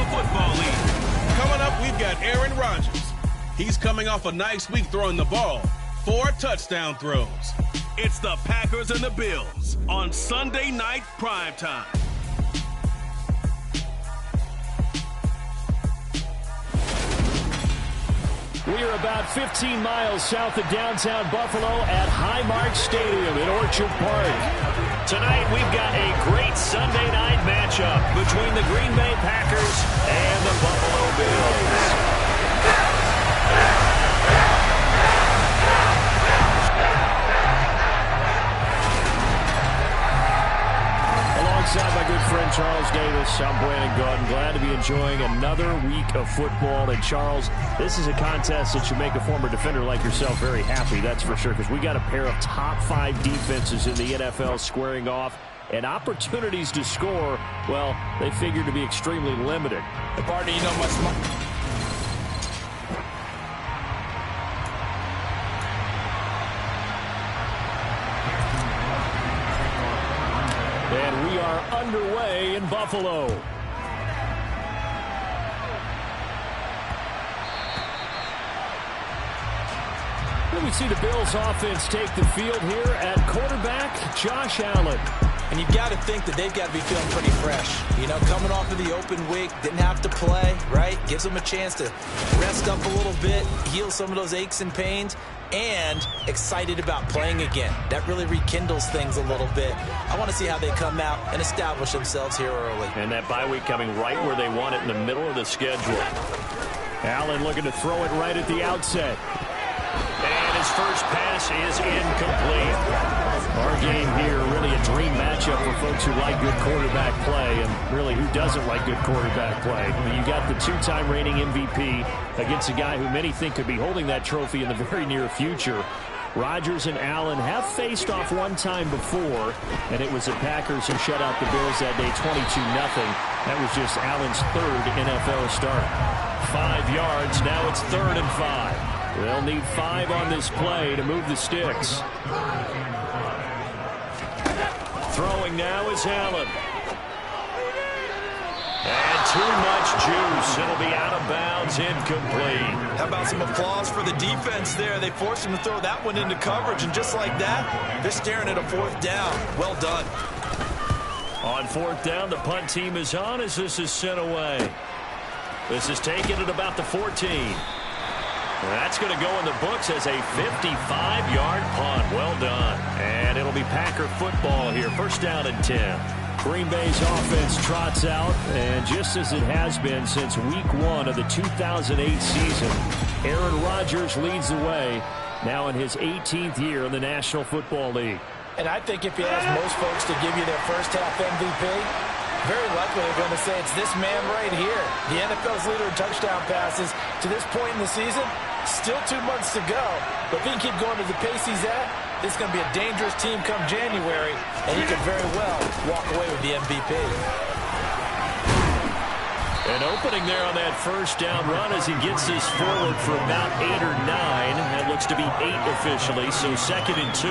National Football League. Coming up, we've got Aaron Rodgers. He's coming off a nice week throwing the ball. 4 touchdown throws. It's the Packers and the Bills on Sunday Night Primetime. We are about 15 miles south of downtown Buffalo at Highmark Stadium in Orchard Park. Tonight, we've got a great Sunday night matchup between the Green Bay Packers and the Buffalo Bills. Alongside my good friend Charles Davis, I'm Brandon Gordon. Glad to be enjoying another week of football. And Charles, this is a contest that should make a former defender like yourself very happy, that's for sure, because we got a pair of top 5 defenses in the NFL squaring off. And opportunities to score, well, they figure to be extremely limited. The partner, you know, much more. And we are underway in Buffalo. We see the Bills offense take the field here at quarterback, Josh Allen. And you've got to think that they've got to be feeling pretty fresh. You know, coming off of the open week, didn't have to play, right? Gives them a chance to rest up a little bit, heal some of those aches and pains, and excited about playing again. That really rekindles things a little bit. I want to see how they come out and establish themselves here early. And that bye week coming right where they want it, in the middle of the schedule. Allen looking to throw it right at the outset. And his first pass is incomplete. Our game here, really a dream matchup for folks who like good quarterback play, and really who doesn't like good quarterback play. I mean, you got the 2-time reigning MVP against a guy who many think could be holding that trophy in the very near future. Rodgers and Allen have faced off one time before, and it was the Packers who shut out the Bills that day 22-0. That was just Allen's 3rd NFL start. 5 yards, now it's 3rd and 5. They'll need 5 on this play to move the sticks. Throwing now is Allen. And too much juice. It'll be out of bounds, incomplete. How about some applause for the defense there? They forced him to throw that one into coverage, and just like that, they're staring at a 4th down. Well done. On 4th down, the punt team is on as this is sent away. This is taken at about the 14. That's going to go in the books as a 55-yard punt. Well done. And it'll be Packer football here. 1st down and 10. Green Bay's offense trots out, and just as it has been since week 1 of the 2008 season, Aaron Rodgers leads the way, now in his 18th year in the National Football League. And I think if you ask most folks to give you their first-half MVP, very likely they're going to say it's this man right here. The NFL's leader in touchdown passes to this point in the season. Still 2 months to go. But if he can keep going to the pace he's at, this is going to be a dangerous team come January, and he could very well walk away with the MVP. An opening there on that 1st down run as he gets this forward for about 8 or 9. That looks to be 8 officially, so 2nd and 2.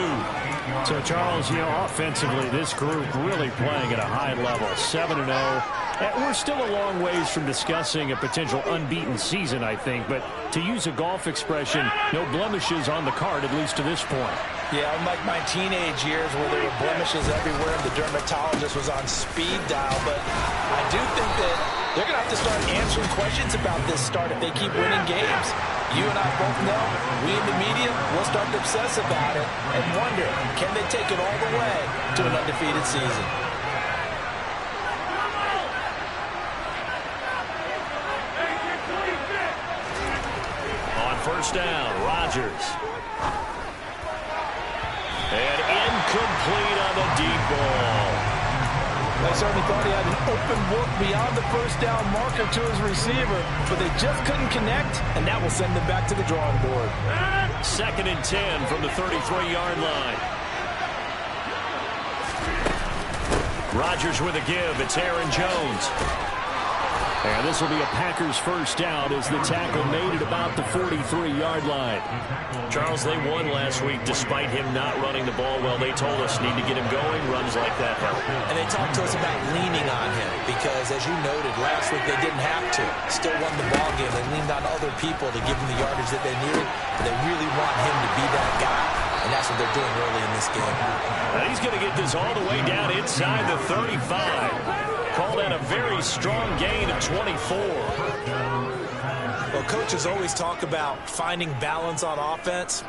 So, Charles, you know, offensively, this group really playing at a high level, 7-0. We're still a long ways from discussing a potential unbeaten season, I think. But to use a golf expression, no blemishes on the card, at least to this point. Yeah, unlike my teenage years where there were blemishes everywhere and the dermatologist was on speed dial. But I do think that they're going to have to start answering questions about this start if they keep winning games. You and I both know, we in the media will start to obsess about it and wonder, can they take it all the way to an undefeated season? On 1st down, Rodgers. And incomplete on the deep ball. I certainly thought he had an open look beyond the 1st down marker to his receiver, but they just couldn't connect, and that will send them back to the drawing board. 2nd and 10 from the 33-yard line. Rodgers with a give. It's Aaron Jones. And this will be a Packers first down as the tackle made at about the 43-yard line. Charles, they won last week despite him not running the ball well. They told us need to get him going. Runs like that help. And they talked to us about leaning on him because, as you noted, last week they didn't have to. Still won the ball game. They leaned on other people to give them the yardage that they needed. But they really want him to be that guy. And that's what they're doing early in this game. And he's going to get this all the way down inside the 35. Called out a very strong gain of 24. Well, coaches always talk about finding balance on offense.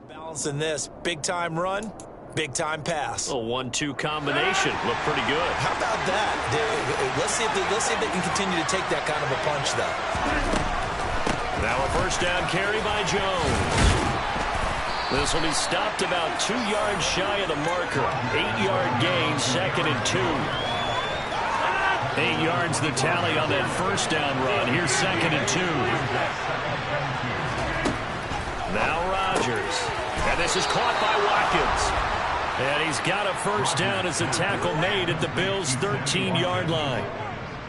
Balance in this. Big-time run, big-time pass. A 1-2 combination. Looked pretty good. How about that? Let's see if they can continue to take that kind of a punch, though. Now a first down carry by Jones. This will be stopped about 2 yards shy of the marker. 8-yard gain, 2nd and 2. 8 yards the tally on that first down run. Here's 2nd and 2. Now Rodgers. And this is caught by Watkins. And he's got a first down as the tackle made at the Bills' 13-yard line.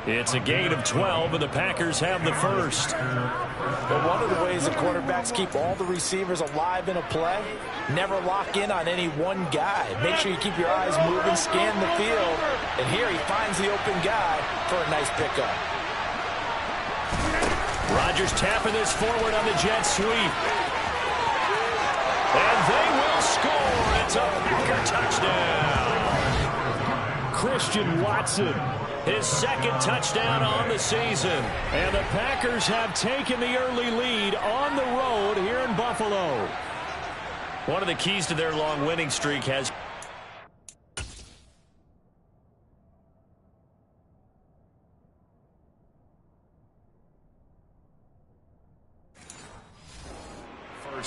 It's a gain of 12, and the Packers have the first. But one of the ways the quarterbacks keep all the receivers alive in a play, never lock in on any one guy. Make sure you keep your eyes moving, scan the field. And here he finds the open guy for a nice pickup. Rodgers tapping this forward on the jet sweep. And they will score. It's a Packer touchdown. Christian Watson, his 2nd touchdown on the season. And the Packers have taken the early lead on the road here in Buffalo. One of the keys to their long winning streak has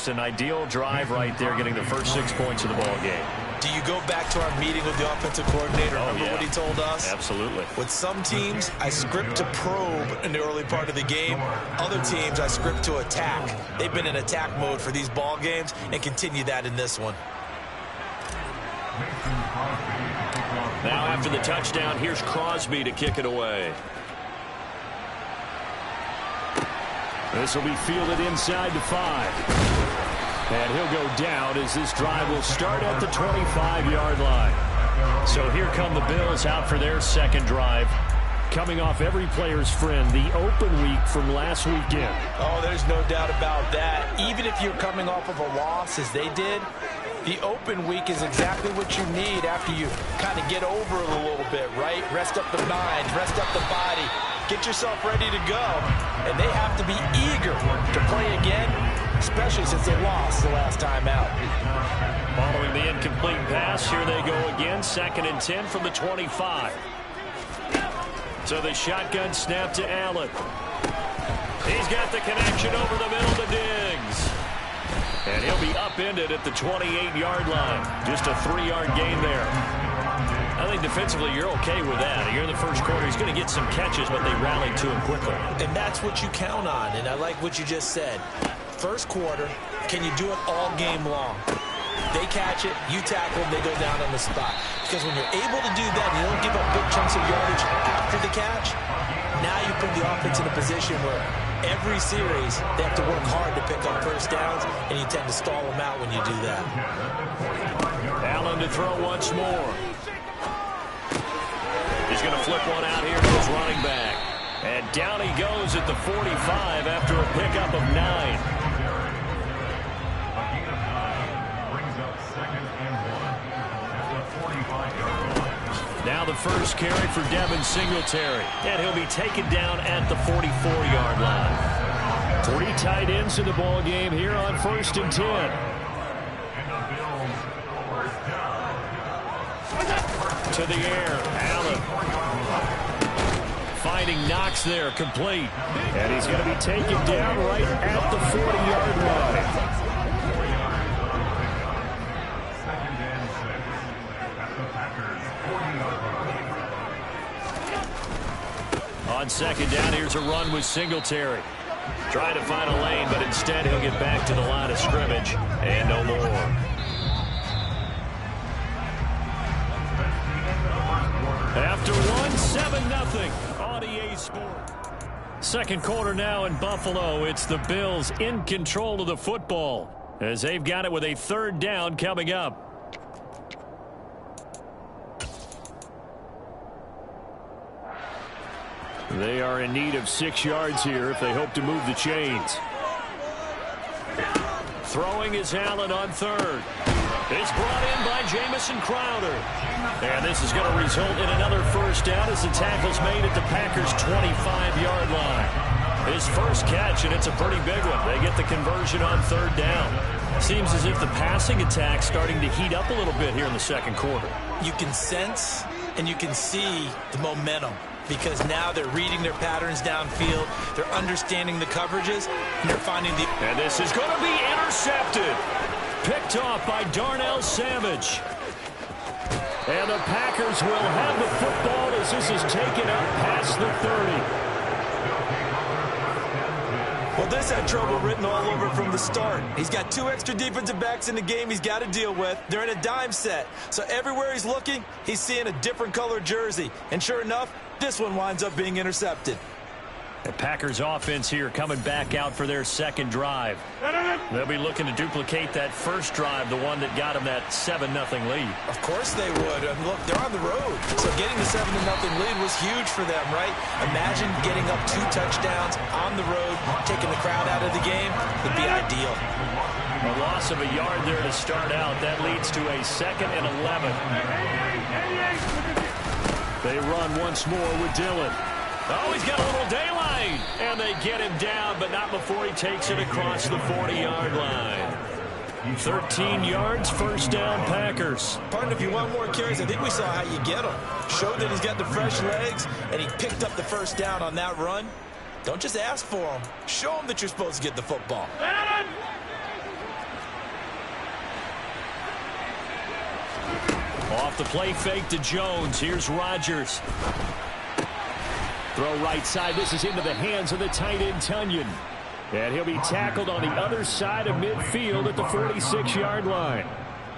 an ideal drive right there, getting the first 6 points of the ball game. Do you go back to our meeting with the offensive coordinator? Remember what he told us? Absolutely. With some teams, I script to probe in the early part of the game. Other teams, I script to attack. They've been in attack mode for these ball games and continue that in this one. Now after the touchdown, here's Crosby to kick it away. This will be fielded inside the 5. And he'll go down as this drive will start at the 25-yard line. So here come the Bills out for their second drive. Coming off every player's friend, the open week from last weekend. Oh, there's no doubt about that. Even if you're coming off of a loss as they did, the open week is exactly what you need after you kind of get over it a little bit, right? Rest up the mind, rest up the body, get yourself ready to go. And they have to be eager to play again, especially since they lost the last time out. Following the incomplete pass, here they go again. 2nd and 10 from the 25. So the shotgun snap to Allen. He's got the connection over the middle to Diggs. And he'll be upended at the 28-yard line. Just a 3-yard gain there. I think defensively you're okay with that. You're in the first quarter. He's going to get some catches, but they rallied to him quickly. And that's what you count on, and I like what you just said. First quarter, can you do it all game long? They catch it, you tackle them, they go down on the spot. Because when you're able to do that, you don't give up big chunks of yardage after the catch. Now you put the offense in a position where every series they have to work hard to pick up first downs, and you tend to stall them out when you do that. Allen to throw once more. He's going to flip one out here to his running back. And down he goes at the 45 after a pickup of 9. Now the first carry for Devin Singletary. And he'll be taken down at the 44-yard line. 3 tight ends in the ball game here on 1st and 10. To the air, Allen. Finding Knox there, complete. And he's going to be taken down right at the 40-yard line. On 2nd down, here's a run with Singletary. Trying to find a lane, but instead he'll get back to the line of scrimmage and no more. After one, 7-0 on EA Sports. Second quarter now in Buffalo. It's the Bills in control of the football as they've got it with a third down coming up. They are in need of 6 yards here if they hope to move the chains. Throwing is Allen on third. It's brought in by Jamison Crowder. And this is going to result in another first down as the tackle's made at the Packers' 25-yard line. His first catch, and it's a pretty big one. They get the conversion on third down. Seems as if the passing attack's starting to heat up a little bit here in the second quarter. You can sense and you can see the momentum, because now they're reading their patterns downfield, they're understanding the coverages, and they're finding the... And this is going to be intercepted. Picked off by Darnell Savage. And the Packers will have the football as this is taken up past the 30. Well, this had trouble written all over from the start. He's got 2 extra defensive backs in the game he's got to deal with. They're in a dime set. So everywhere he's looking, he's seeing a different color jersey. And sure enough, this one winds up being intercepted. The Packers offense here coming back out for their second drive. They'll be looking to duplicate that first drive, the one that got them that 7-0 lead. Of course they would. Look, they're on the road. So getting the 7-0 lead was huge for them, right? Imagine getting up 2 touchdowns on the road, taking the crowd out of the game would be ideal. A loss of a yard there to start out. That leads to a 2nd and 11. They run once more with Dillon. Oh, he's got a little daylight. And they get him down, but not before he takes it across the 40-yard line. 13 yards, first down, Packers. Partner, if you want more carries, I think we saw how you get him. Showed that he's got the fresh legs, and he picked up the first down on that run. Don't just ask for him. Show him that you're supposed to get the football. Off the play fake to Jones. Here's Rodgers. Throw right side. This is into the hands of the tight end, Tunyon. And he'll be tackled on the other side of midfield at the 46-yard line.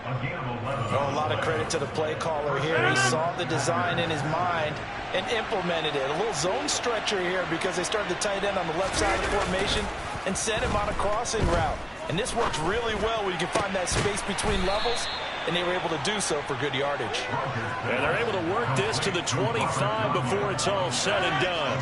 Oh, a lot of credit to the play caller here. He saw the design in his mind and implemented it. A little zone stretcher here because they started the tight end on the left side of the formation and sent him on a crossing route. And this works really well where you can find that space between levels, and they were able to do so for good yardage. And they're able to work this to the 25 before it's all said and done.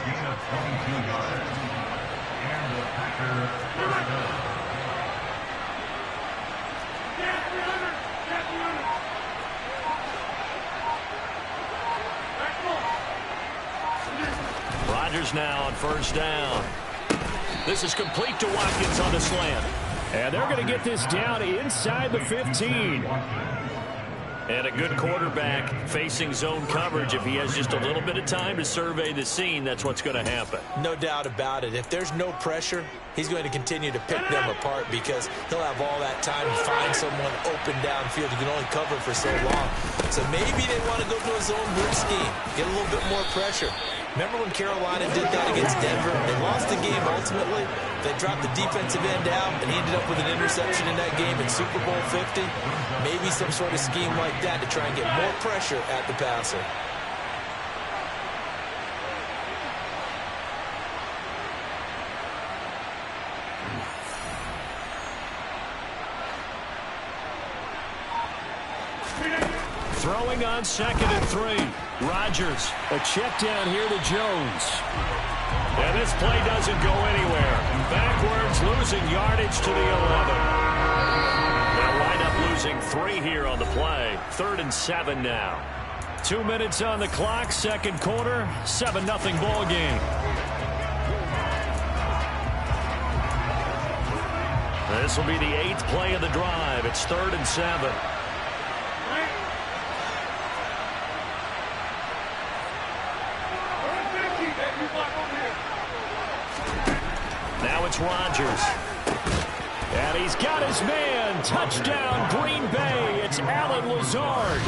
Rodgers now on first down. This is complete to Watkins on the slant. And they're going to get this down inside the 15. And a good quarterback facing zone coverage. If he has just a little bit of time to survey the scene, that's what's going to happen. No doubt about it. If there's no pressure, he's going to continue to pick them apart because he'll have all that time to find someone open downfield. He can only cover for so long. So maybe they want to go to a zone blitz scheme, get a little bit more pressure. Remember when Carolina did that against Denver? They lost the game ultimately. They dropped the defensive end out, and he ended up with an interception in that game in Super Bowl 50. Maybe some sort of scheme like that to try and get more pressure at the passer. Throwing on 2nd and 3. Rodgers, a check down here to Jones. And this play doesn't go anywhere. Backwards, losing yardage to the 11. They'll wind up losing 3 here on the play. 3rd and 7 now. 2 minutes on the clock, second quarter, 7-0 ball game. This will be the 8th play of the drive. It's 3rd and 7. Now it's Rodgers. And he's got his man. Touchdown, Green Bay. It's Allen Lazard.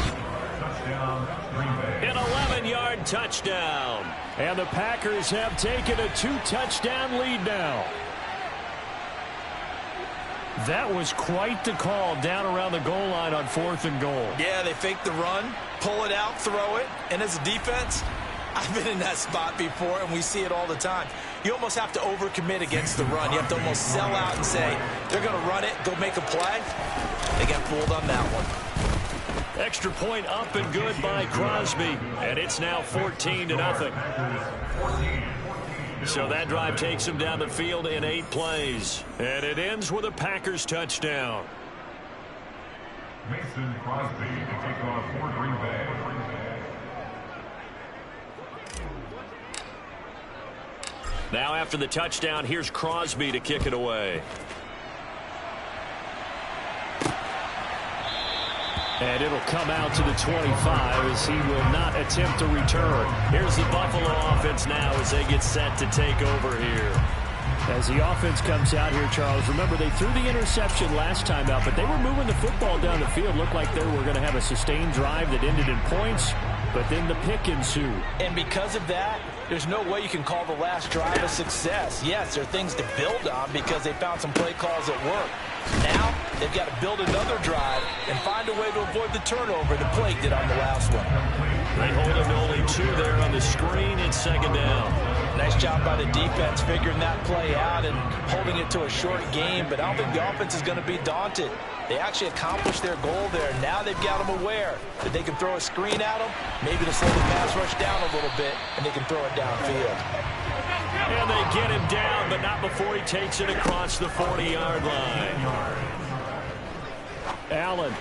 An 11-yard touchdown. And the Packers have taken a 2-touchdown lead now. That was quite the call down around the goal line on 4th and goal. Yeah, they fake the run, pull it out, throw it, and as a defense, I've been in that spot before, and we see it all the time. You almost have to overcommit against the run. You have to almost sell out and say, they're going to run it, go make a play. They got fooled on that one. Extra point up and good by Crosby, and it's now 14-0. So that drive takes him down the field in 8 plays, and it ends with a Packers touchdown. Mason Crosby to take off for Green Bay. Now after the touchdown, here's Crosby to kick it away. And it'll come out to the 25 as he will not attempt to return. Here's the Buffalo offense now as they get set to take over here. As the offense comes out here, Charles, remember they threw the interception last time out, but they were moving the football down the field. Looked like they were going to have a sustained drive that ended in points, but then the pick ensued. And because of that, there's no way you can call the last drive a success. Yes, there are things to build on because they found some play calls that work. Now, they've got to build another drive and find a way to avoid the turnover the play did on the last one. They hold him to only 2 there on the screen. It's 2nd down. Nice job by the defense figuring that play out and holding it to a short game, but I don't think the offense is going to be daunted. They actually accomplished their goal there. Now they've got them aware that they can throw a screen at them, maybe to slow the pass rush down a little bit, and they can throw it downfield. And they get him down, but not before he takes it across the 40-yard line. Allen.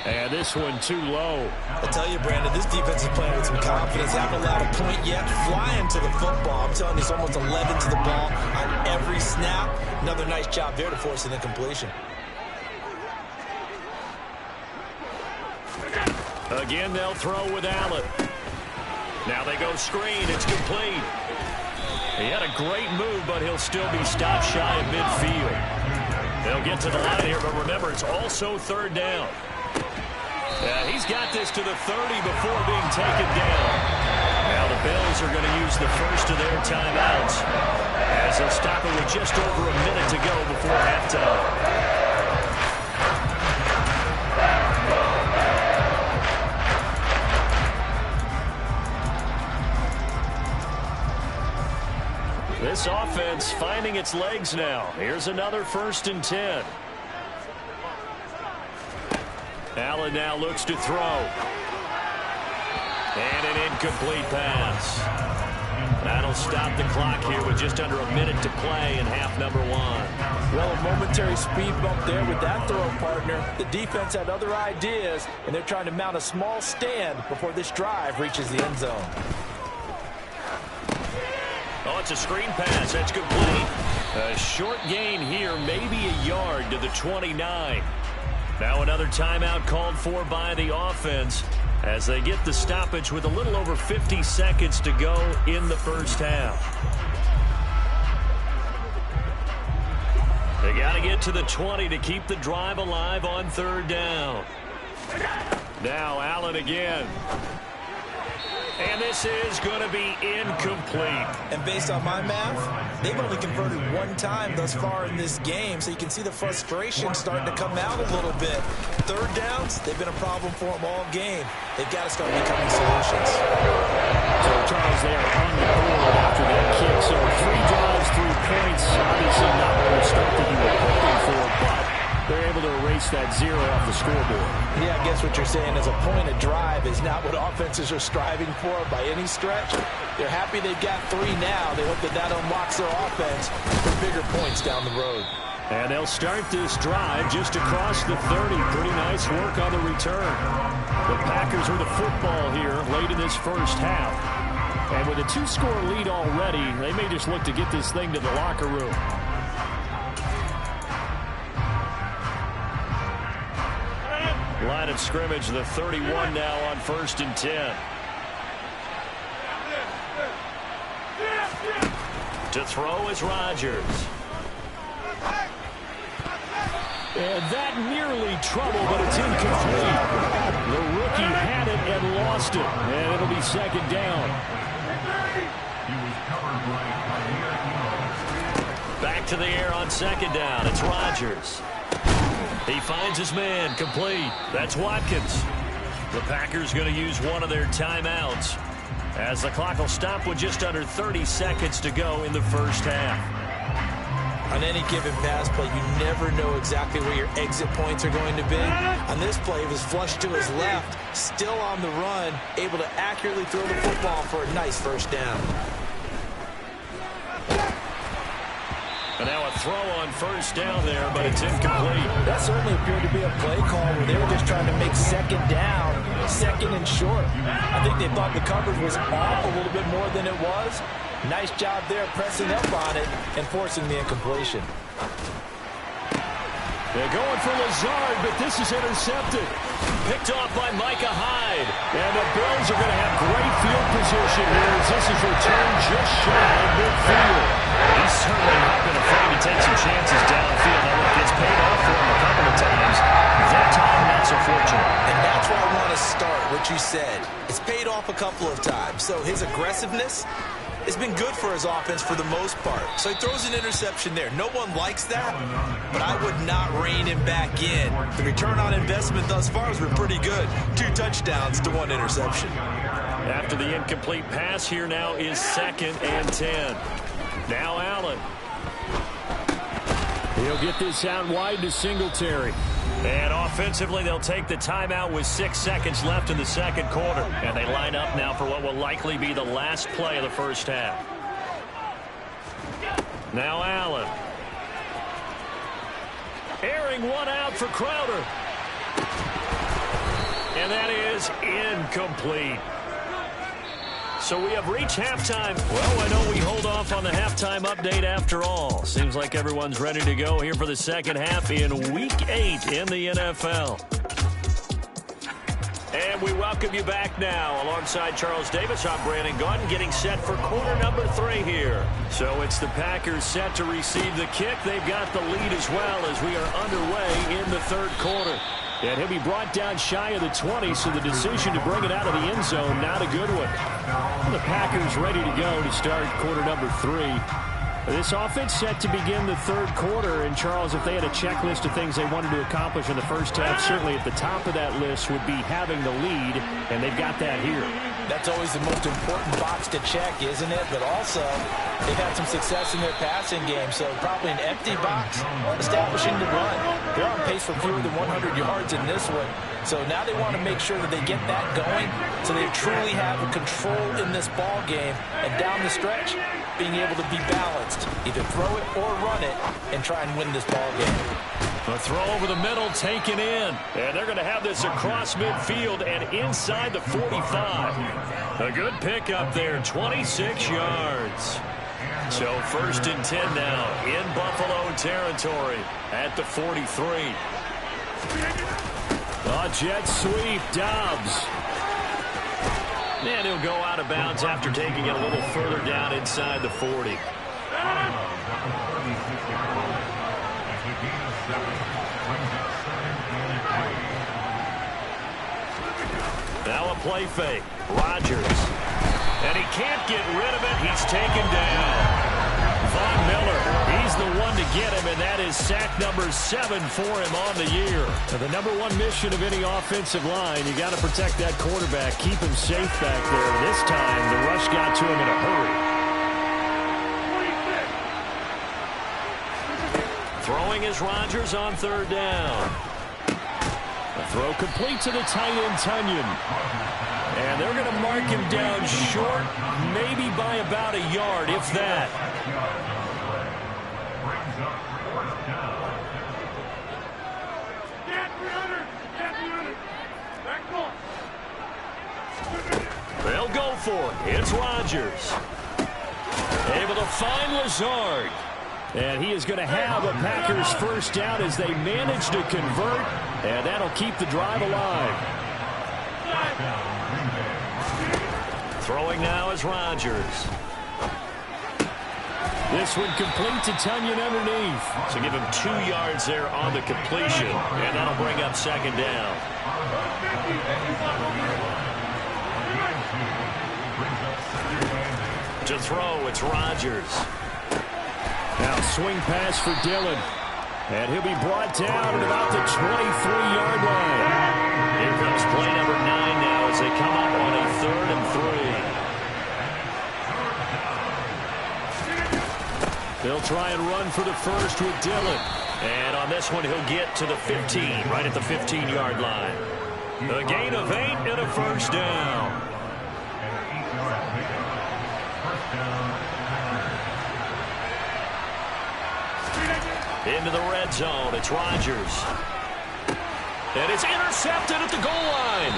And this one too low. I tell you, Brandon, this defense is playing with some confidence. Haven't allowed a point yet. Flying to the football. I'm telling you, it's almost 11 to the ball on every snap. Another nice job there to force an incompletion. Again, they'll throw with Allen. Now they go screen. It's complete. He had a great move, but he'll still be stopped shy of midfield. They'll get to the line here, but remember, it's also 3rd down. He's got this to the 30 before being taken down. Now the Bills are going to use the first of their timeouts as they'll stop it with just over a minute to go before halftime. This offense finding its legs now. Here's another 1st and 10. Allen now looks to throw. And an incomplete pass. That'll stop the clock here with just under a minute to play in half number 1. Well, a momentary speed bump there with that throw, partner. The defense had other ideas, and they're trying to mount a small stand before this drive reaches the end zone. Oh, it's a screen pass. That's complete. A short gain here, maybe a yard to the 29. Now another timeout called for by the offense as they get the stoppage with a little over 50 seconds to go in the first half. They got to get to the 20 to keep the drive alive on 3rd down. Now Allen again. And this is going to be incomplete. And based on my math, they've only converted 1 time thus far in this game, so you can see the frustration starting to come out a little bit. 3rd downs, they've been a problem for them all game. They've got to start becoming solutions. So, Charles, they are on the board after that kick. So 3 drives, 3 points. Obviously not the start that you were hoping for, but they're able to erase that 0 off the scoreboard. Yeah, I guess what you're saying is a point of drive is not what offenses are striving for by any stretch. They're happy they've got 3 now. They hope that that unlocks their offense for bigger points down the road. And they'll start this drive just across the 30. Pretty nice work on the return. The Packers with the football here late in this first half. And with a 2-score lead already, they may just look to get this thing to the locker room. Line of scrimmage, the 31 now on 1st and 10. To throw is Rodgers. And that nearly trouble, but it's incomplete. The rookie had it and lost it. And it'll be 2nd down. He was covered by Back to the air on second down. It's Rodgers. He finds his man, complete. That's Watkins. The Packers going to use one of their timeouts as the clock will stop with just under 30 seconds to go in the first half. On any given pass play, you never know exactly where your exit points are going to be. On this play, he was flushed to his left, still on the run, able to accurately throw the football for a nice first down. And now a throw on first down there, but it's incomplete. That certainly appeared to be a play call where they were just trying to make second down, second and short. I think they thought the coverage was off a little bit more than it was. Nice job there pressing up on it and forcing the incompletion. They're going for Lazard, but this is intercepted. Picked off by Micah Hyde. And the Bills are going to have great field position here as this is returned just shy of midfield. He's certainly not been afraid to take some chances downfield. Now look, it's paid off for him a couple of times. That time, not so fortunate. And that's where I want to start, what you said. It's paid off a couple of times. So his aggressiveness, it's been good for his offense for the most part. So he throws an interception there. No one likes that, but I would not rein him back in. The return on investment thus far has been pretty good. 2 touchdowns to 1 interception. After the incomplete pass, here now is 2nd and 10. Now Allen. He'll get this out wide to Singletary. And offensively, they'll take the timeout with 6 seconds left in the second quarter. And they line up now for what will likely be the last play of the first half. Now Allen. Airing one out for Crowder. And that is incomplete. So we have reached halftime. Well, I know we hold off on the halftime update after all. Seems like everyone's ready to go here for the second half in Week 8 in the NFL. And we welcome you back now. Alongside Charles Davis, I'm Brandon Gaudin, getting set for quarter number 3 here. So it's the Packers set to receive the kick. They've got the lead as well as we are underway in the third quarter. And he'll be brought down shy of the 20, so the decision to bring it out of the end zone, not a good one. The Packers ready to go to start quarter number 3. This offense set to begin the third quarter. And, Charles, if they had a checklist of things they wanted to accomplish in the first half, certainly at the top of that list would be having the lead, and they've got that here. That's always the most important box to check, isn't it? But also, they've had some success in their passing game, so probably an empty box, establishing the run. They're on pace for fewer than 100 yards in this one. So now they want to make sure that they get that going so they truly have a control in this ball game. And down the stretch, being able to be balanced, either throw it or run it, and try and win this ball game. A throw over the middle taken in. And they're going to have this across midfield and inside the 45. A good pickup there, 26 yards. So 1st and 10 now in Buffalo territory at the 43. A jet sweep, Dobbs. And he'll go out of bounds after taking it a little further down inside the 40. Now a play fake. Rodgers. And he can't get rid of it. He's taken down. Von Miller, he's the one to get him, and that is sack number 7 for him on the year. Now, the number 1 mission of any offensive line, you got to protect that quarterback, keep him safe back there. This time, the rush got to him in a hurry. Throwing is Rodgers on 3rd down. A throw complete to the tight end, Tunyon. And they're going to mark him down short, maybe by about a yard, if that. They'll go for it. It's Rodgers. Able to find Lazard. And he is going to have a Packers first down as they manage to convert. And that'll keep the drive alive. Throwing now is Rodgers. This one complete to Tunyon underneath. So give him 2 yards there on the completion. And that'll bring up 2nd down. To throw, it's Rodgers. Now swing pass for Dillon. And he'll be brought down at about the 23-yard line. Here comes play number 9 now as they come up on a 3rd and 3. They'll try and run for the first with Dillon. And on this one, he'll get to the 15, right at the 15-yard line. A gain of 8 and a first down. Into the red zone, it's Rodgers. And it's intercepted at the goal line.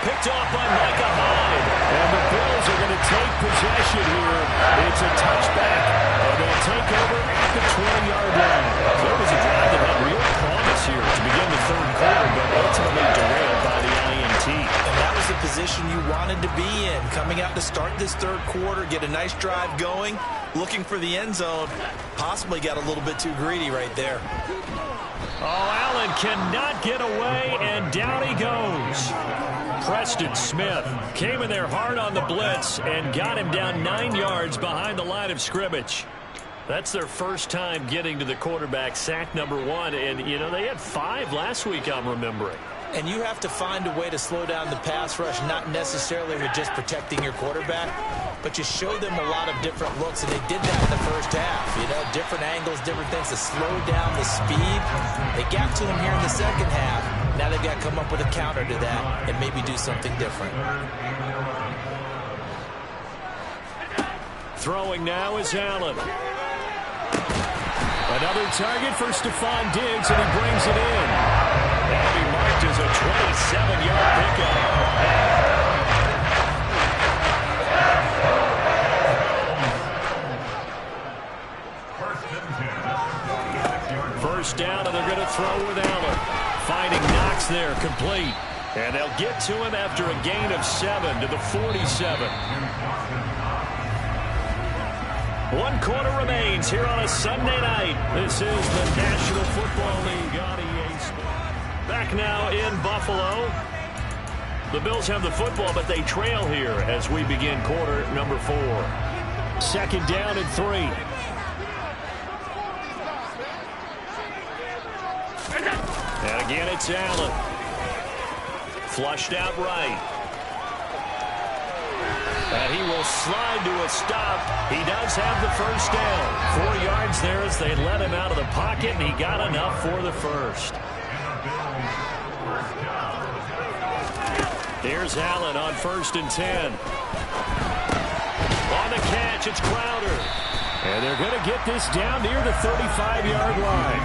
Picked off by Micah Hyde. And the Bills are going to take possession here. It's a touchback. And they'll take over at the 20-yard line. There was a drive that had real promise here to begin the 3rd quarter, but ultimately derailed by the INT. And that was the position you wanted to be in. Coming out to start this 3rd quarter, get a nice drive going, looking for the end zone. Possibly got a little bit too greedy right there. Oh, Allen cannot get away, and down he goes. Preston Smith came in there hard on the blitz and got him down 9 yards behind the line of scrimmage. That's their first time getting to the quarterback, sack number 1. And, you know, they had 5 last week, I'm remembering. And you have to find a way to slow down the pass rush, not necessarily with just protecting your quarterback, but you show them a lot of different looks, and they did that in the first half. You know, different angles, different things to slow down the speed. They got to him here in the second half. Now they've got to come up with a counter to that and maybe do something different. Throwing now is Allen. Another target for Stephon Diggs, and he brings it in. That'll be marked as a 27-yard pickup. First down, and they're going to throw with Allen. Finding Knox there, complete. And they'll get to him after a gain of 7 to the 47. 1 quarter remains here on a Sunday night. This is the National Football League on EA Sports. Back now in Buffalo. The Bills have the football, but they trail here as we begin quarter number 4. 2nd down and 3. And again, it's Allen. Flushed out right. And he will slide to a stop. He does have the first down. 4 yards there as they let him out of the pocket, and he got enough for the first. Here's Allen on 1st and 10. On the catch, it's Crowder. And they're going to get this down near the 35-yard line.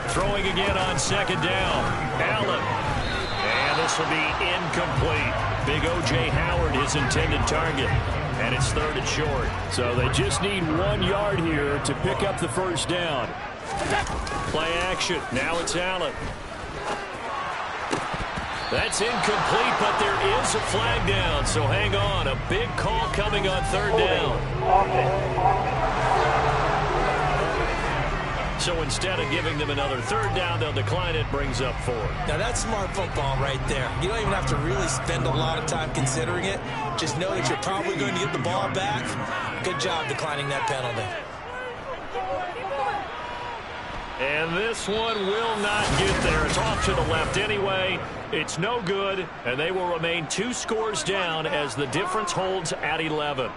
Throwing again on 2nd down. Allen. And this will be incomplete. Big O.J. Howard, his intended target. And it's 3rd and short. So they just need 1 yard here to pick up the first down. Play action. Now it's Allen. That's incomplete, but there is a flag down. So hang on. A big call coming on 3rd down. So instead of giving them another 3rd down, they'll decline it, brings up 4. Now that's smart football right there. You don't even have to really spend a lot of time considering it. Just know that you're probably going to get the ball back. Good job declining that penalty. And this one will not get there. It's off to the left anyway. It's no good, and they will remain 2 scores down as the difference holds at 11.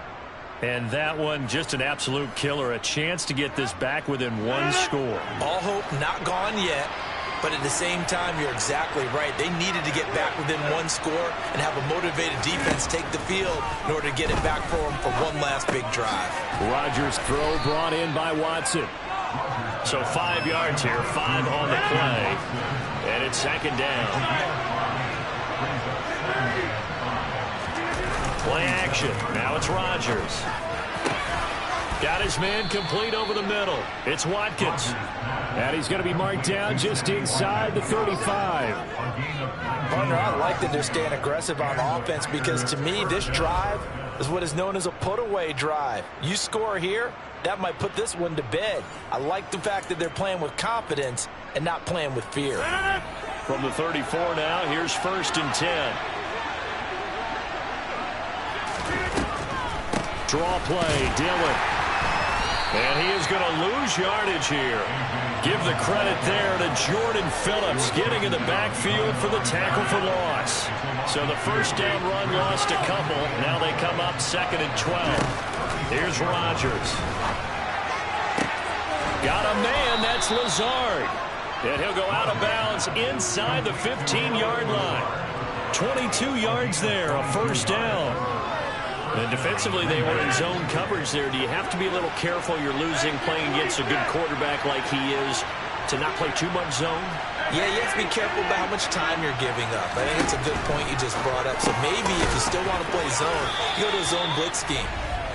And that one, just an absolute killer. A chance to get this back within 1 score. All hope not gone yet, but at the same time, you're exactly right. They needed to get back within 1 score and have a motivated defense take the field in order to get it back for them for one last big drive. Rodgers' throw brought in by Watson. So 5 yards here, 5 on the play, and it's 2nd down. Play action. Now it's Rodgers. Got his man complete over the middle. It's Watkins. And he's going to be marked down just inside the 35. Partner, I like that they're staying aggressive on offense because to me, this drive is what is known as a put-away drive. You score here, that might put this one to bed. I like the fact that they're playing with confidence and not playing with fear. From the 34 now, here's 1st and 10. Draw play, Dillon. And he is going to lose yardage here. Give the credit there to Jordan Phillips getting in the backfield for the tackle for loss. So the first down run lost a couple. Now they come up 2nd and 12. Here's Rodgers. Got a man, that's Lazard. And he'll go out of bounds inside the 15-yard line. 22 yards there, a first down. And defensively, they were in zone coverage there. Do you have to be a little careful? You're losing playing against a good quarterback like he is to not play too much zone? Yeah, you have to be careful about how much time you're giving up. I think it's a good point you just brought up. So maybe if you still want to play zone, you go to a zone blitz scheme.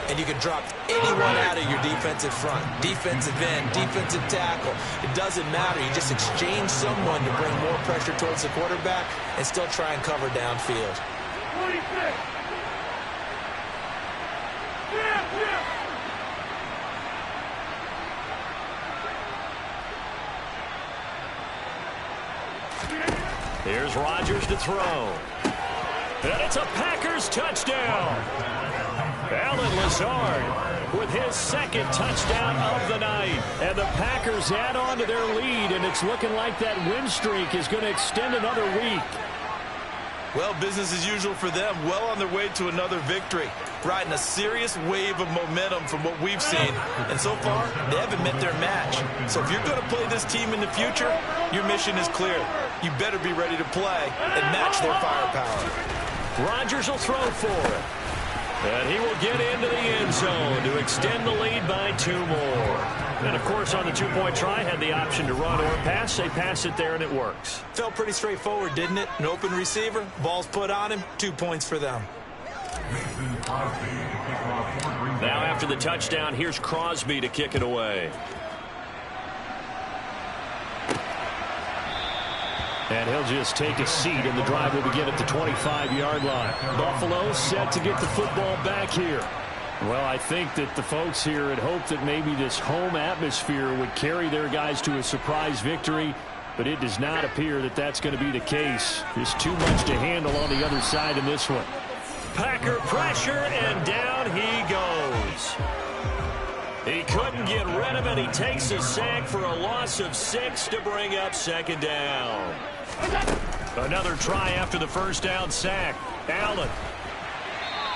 And you can drop anyone out of your defensive front. Defensive end, defensive tackle. It doesn't matter. You just exchange someone to bring more pressure towards the quarterback and still try and cover downfield. Here's Rodgers to throw. And it's a Packers touchdown. Alan Lazard with his 2nd touchdown of the night. And the Packers add on to their lead, and it's looking like that win streak is going to extend another week. Well, business as usual for them. Well on their way to another victory. Riding a serious wave of momentum from what we've seen. And so far, they haven't met their match. So if you're going to play this team in the future, your mission is clear. You better be ready to play and match their firepower. Rodgers will throw for it. And he will get into the end zone to extend the lead by 2 more. And, of course, on the 2-point try, had the option to run or pass. They pass it there, and it works. Felt pretty straightforward, didn't it? An open receiver, ball's put on him, 2 points for them. Now after the touchdown, here's Crosby to kick it away. And he'll just take a seat, and the drive will begin at the 25-yard line. Buffalo set to get the football back here. Well, I think that the folks here had hoped that maybe this home atmosphere would carry their guys to a surprise victory, but it does not appear that that's going to be the case. Just too much to handle on the other side in this one. Packer pressure, and down he goes. He couldn't get rid of it. He takes a sack for a loss of 6 to bring up 2nd down. Another try after the first down sack. Allen.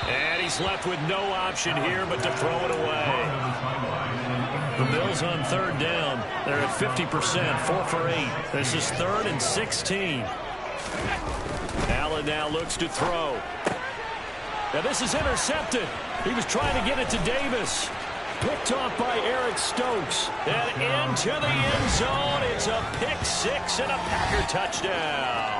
And he's left with no option here but to throw it away. The Bills on 3rd down. They're at 50%, 4 for 8. This is 3rd and 16. Allen now looks to throw. Now this is intercepted. He was trying to get it to Davis. Picked off by Eric Stokes. And into the end zone. It's a pick 6 and a Packer touchdown.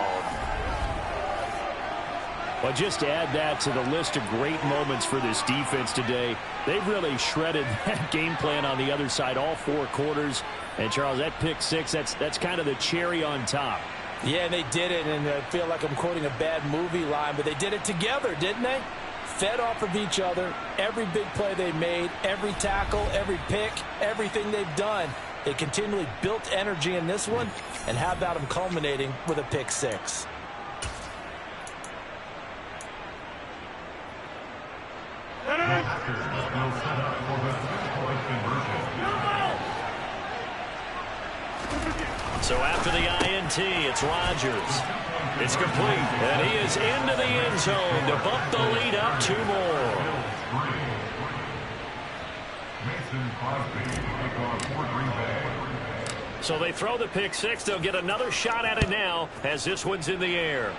Well, just to add that to the list of great moments for this defense today. They've really shredded that game plan on the other side all 4 quarters. And, Charles, that pick 6, that's kind of the cherry on top. Yeah, they did it, and I feel like I'm quoting a bad movie line, but they did it together, didn't they? Fed off of each other, every big play they made, every tackle, every pick, everything they've done. They continually built energy in this one, and how about them culminating with a pick 6? So after the INT, it's Rodgers. It's complete, and he is into the end zone to bump the lead up 2 more. So they throw the pick 6. They'll get another shot at it now as this one's in the air.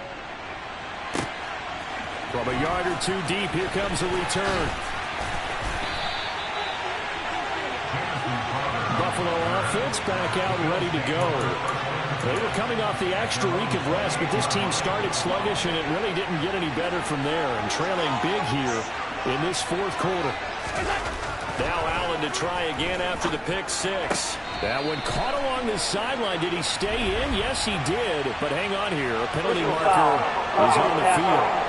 From a yard or 2 deep, here comes a return. Buffalo offense back out and ready to go. They were coming off the extra week of rest, but this team started sluggish, and it really didn't get any better from there, and trailing big here in this 4th quarter. Now Allen to try again after the pick 6. That one caught along the sideline. Did he stay in? Yes, he did. But hang on here. A penalty marker is on the field.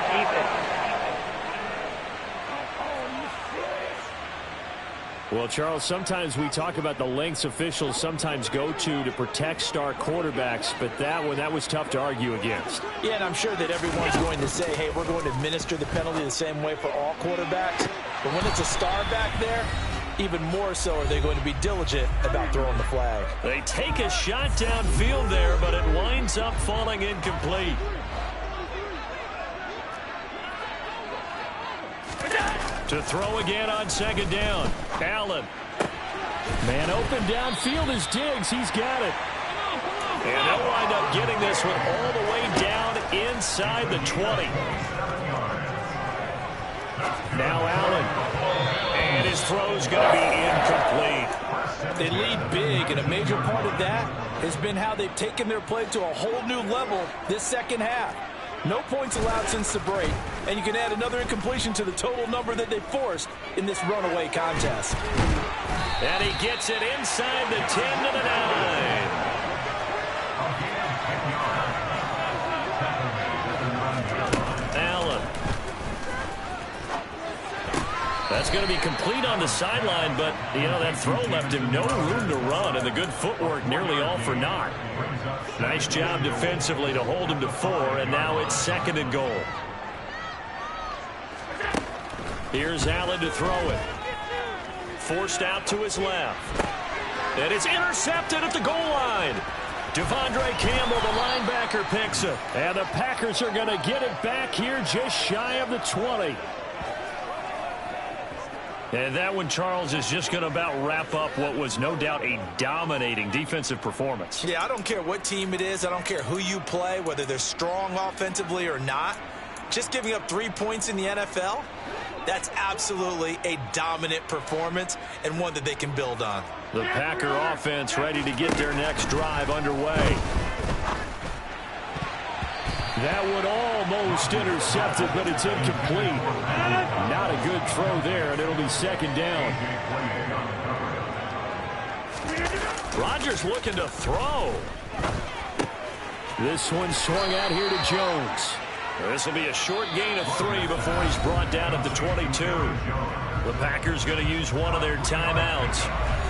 Well, Charles, sometimes we talk about the lengths officials sometimes go to protect star quarterbacks, but that was tough to argue against. Yeah, and I'm sure that everyone's going to say, hey, we're going to administer the penalty the same way for all quarterbacks. But when it's a star back there, even more so are they going to be diligent about throwing the flag. They take a shot downfield there, but it winds up falling incomplete. To throw again on second down. Allen. Man open downfield is Diggs. He's got it. And they'll wind up getting this one all the way down inside the 20. Now Allen. And his throw's going to be incomplete. They lead big, and a major part of that has been how they've taken their play to a whole new level this second half. No points allowed since the break, and you can add another incompletion to the total number that they forced in this runaway contest. And he gets it inside the 10 to the 9. Allen. That's going to be complete on the sideline, but, you know, that throw left him no room to run, and the good footwork nearly all for naught. Nice job defensively to hold him to 4, and now it's 2nd and goal. Here's Allen to throw it. Forced out to his left. And it's intercepted at the goal line. Devondre Campbell, the linebacker, picks it. And the Packers are going to get it back here just shy of the 20. And that one, Charles, is just going to about wrap up what was no doubt a dominating defensive performance. Yeah, I don't care what team it is. I don't care who you play, whether they're strong offensively or not. Just giving up 3 points in the NFL, that's absolutely a dominant performance and one that they can build on. The Packer offense ready to get their next drive underway. That one almost intercepted, but it's incomplete. Not a good throw there, and it'll be 2nd down. Rodgers looking to throw. This one swung out here to Jones. This will be a short gain of 3 before he's brought down at the 22. The Packers going to use one of their timeouts.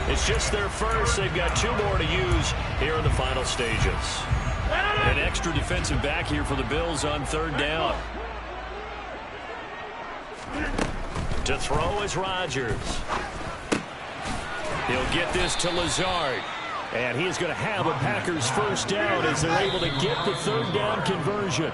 It's just their first. They've got 2 more to use here in the final stages. An extra defensive back here for the Bills on 3rd down. To throw is Rodgers. He'll get this to Lazard. And he is going to have a Packers first down as they're able to get the 3rd down conversion.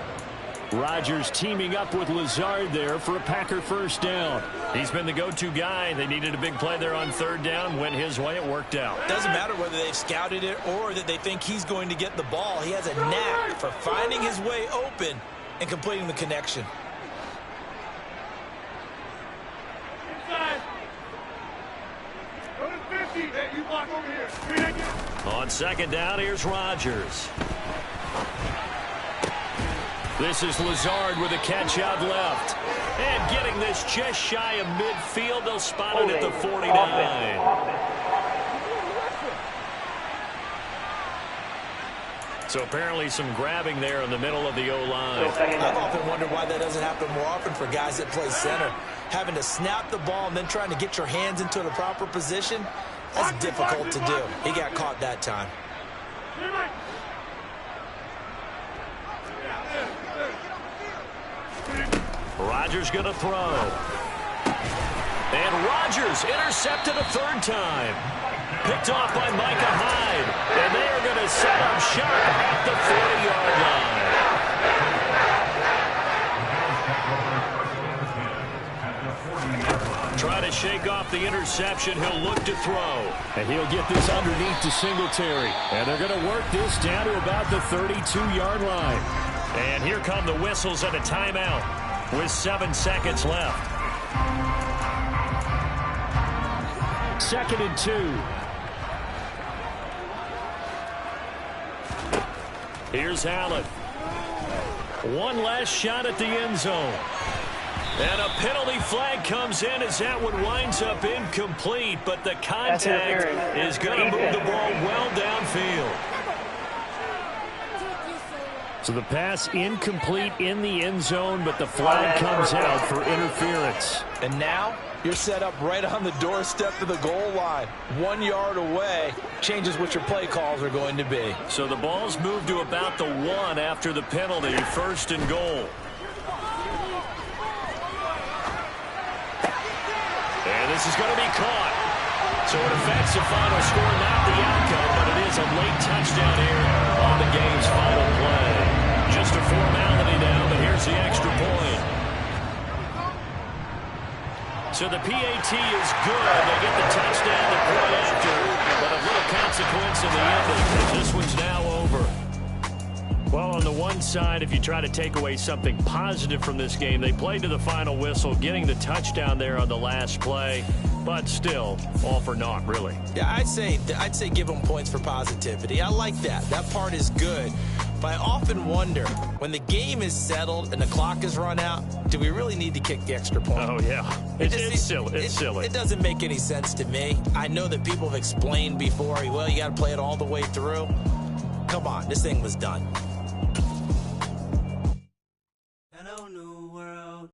Rodgers teaming up with Lazard there for a Packer first down. He's been the go-to guy. They needed a big play there on 3rd down. Went his way. It worked out. Doesn't matter whether they've scouted it or that they think he's going to get the ball. He has a knack for finding his way open and completing the connection. On 2nd down, here's Rodgers. This is Lazard with a catch out left. And getting this just shy of midfield. They'll spot it at the 49. So apparently some grabbing there in the middle of the O-line. I've often wondered why that doesn't happen more often for guys that play center. Having to snap the ball and then trying to get your hands into the proper position, that's difficult to do. He got caught that time. Rodgers going to throw. And Rodgers intercepted a 3rd time. Picked off by Micah Hyde. And they are going to set up shop at the 40-yard line. Try to shake off the interception. He'll look to throw. And he'll get this underneath to Singletary. And they're going to work this down to about the 32-yard line. And here come the whistles and a timeout with 7 seconds left. 2nd and 2. Here's Allen. One last shot at the end zone. And a penalty flag comes in as that one winds up incomplete, but the contact is going to move the ball well downfield. So the pass incomplete in the end zone, but the flag comes out for interference. And now you're set up right on the doorstep to the goal line. 1 yard away changes what your play calls are going to be. So the ball's moved to about the 1 after the penalty, 1st and goal. This is going to be caught. So it affects the final score, not the outcome, but it is a late touchdown here on the game's final play. Just a formality now, but here's the extra point. So the PAT is good. They get the touchdown the point after, but of little consequence in the ending. This one's now over. Well, on the one side, if you try to take away something positive from this game, they played to the final whistle, getting the touchdown there on the last play, but still, all for naught, really. Yeah, I'd say give them points for positivity. I like that. That part is good. But I often wonder, when the game is settled and the clock is run out, do we really need to kick the extra point? Oh, yeah. It's silly. It's silly. It doesn't make any sense to me. I know that people have explained before, well, you got to play it all the way through. Come on, this thing was done.